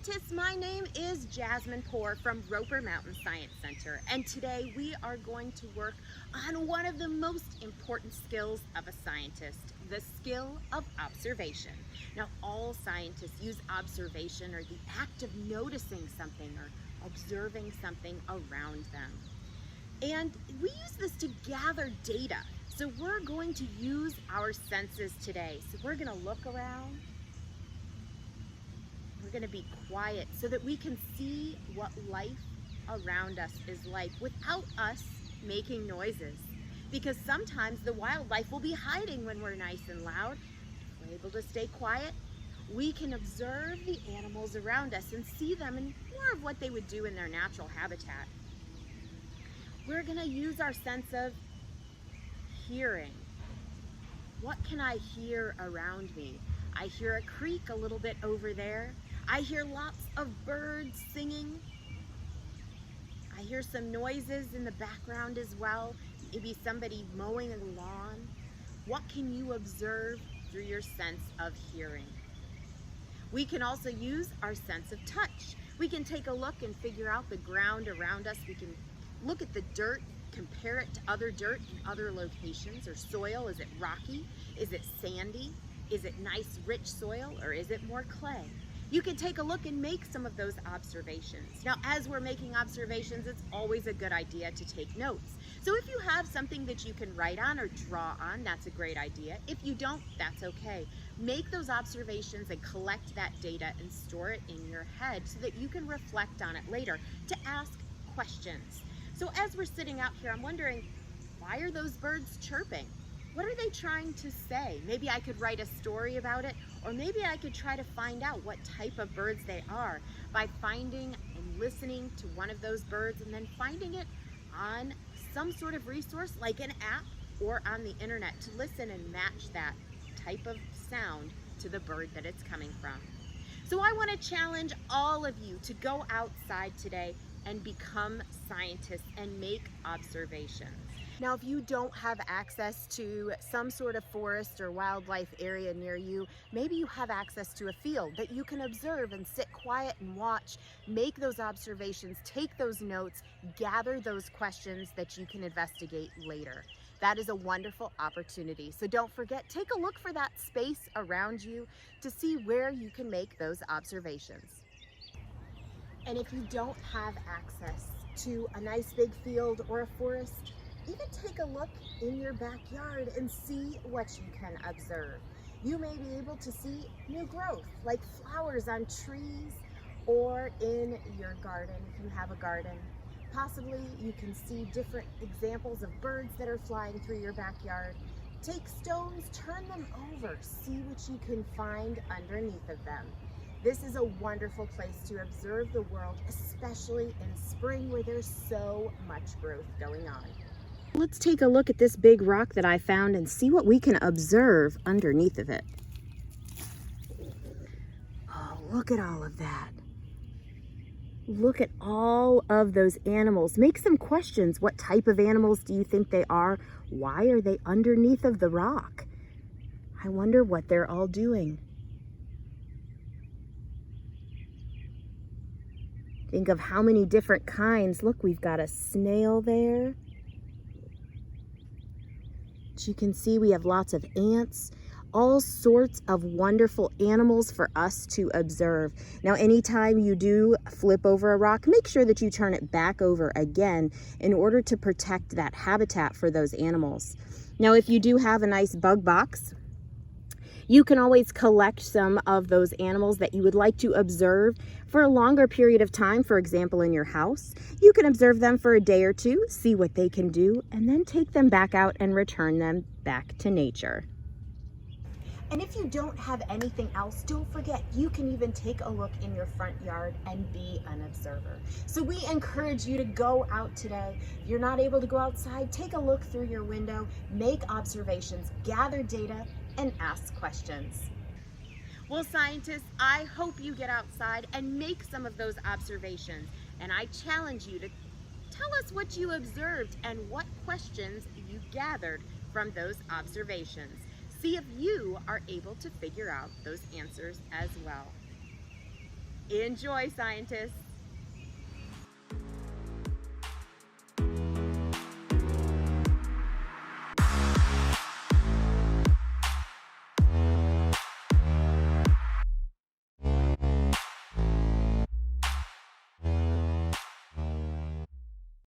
scientists, my name is Jasmine Poore from Roper Mountain Science Center, and today we are going to work on one of the most important skills of a scientist, the skill of observation. Now, all scientists use observation, or the act of noticing something or observing something around them. And we use this to gather data. So we're going to use our senses today. So we're going to look around. We're going to be quiet so that we can see what life around us is like without us making noises. Because sometimes the wildlife will be hiding when we're nice and loud. If we're able to stay quiet, we can observe the animals around us and see them in more of what they would do in their natural habitat. We're going to use our sense of hearing. What can I hear around me? I hear a creek a little bit over there. I hear lots of birds singing. I hear some noises in the background as well. Maybe somebody mowing a lawn. What can you observe through your sense of hearing? We can also use our sense of touch. We can take a look and figure out the ground around us. We can look at the dirt, compare it to other dirt in other locations or soil. Is it rocky? Is it sandy? Is it nice, rich soil, or is it more clay? You can take a look and make some of those observations. Now, as we're making observations, it's always a good idea to take notes. So if you have something that you can write on or draw on, that's a great idea. If you don't, that's okay. Make those observations and collect that data and store it in your head so that you can reflect on it later to ask questions. So as we're sitting out here, I'm wondering, why are those birds chirping? What are they trying to say? Maybe I could write a story about it, or maybe I could try to find out what type of birds they are by finding and listening to one of those birds and then finding it on some sort of resource like an app or on the internet to listen and match that type of sound to the bird that it's coming from. So I want to challenge all of you to go outside today and become scientists and make observations. Now, if you don't have access to some sort of forest or wildlife area near you, maybe you have access to a field that you can observe and sit quiet and watch, make those observations, take those notes, gather those questions that you can investigate later. That is a wonderful opportunity. So don't forget, take a look for that space around you to see where you can make those observations. And if you don't have access to a nice big field or a forest, even take a look in your backyard and see what you can observe. You may be able to see new growth, like flowers on trees, or in your garden, if you have a garden. Possibly you can see different examples of birds that are flying through your backyard. Take stones, turn them over, see what you can find underneath of them. This is a wonderful place to observe the world, especially in spring where there's so much growth going on. Let's take a look at this big rock that I found and see what we can observe underneath of it. Oh, look at all of that. Look at all of those animals. Make some questions. What type of animals do you think they are? Why are they underneath of the rock? I wonder what they're all doing. Think of how many different kinds. Look, we've got a snail there. As you can see, we have lots of ants, all sorts of wonderful animals for us to observe. Now, anytime you do flip over a rock, make sure that you turn it back over again in order to protect that habitat for those animals. Now, if you do have a nice bug box, you can always collect some of those animals that you would like to observe for a longer period of time. For example, in your house, you can observe them for a day or two, see what they can do, and then take them back out and return them back to nature. And if you don't have anything else, don't forget, you can even take a look in your front yard and be an observer. So we encourage you to go out today. If you're not able to go outside, take a look through your window, make observations, gather data, and ask questions. Well, scientists, I hope you get outside and make some of those observations. And I challenge you to tell us what you observed and what questions you gathered from those observations. See if you are able to figure out those answers as well. Enjoy, scientists.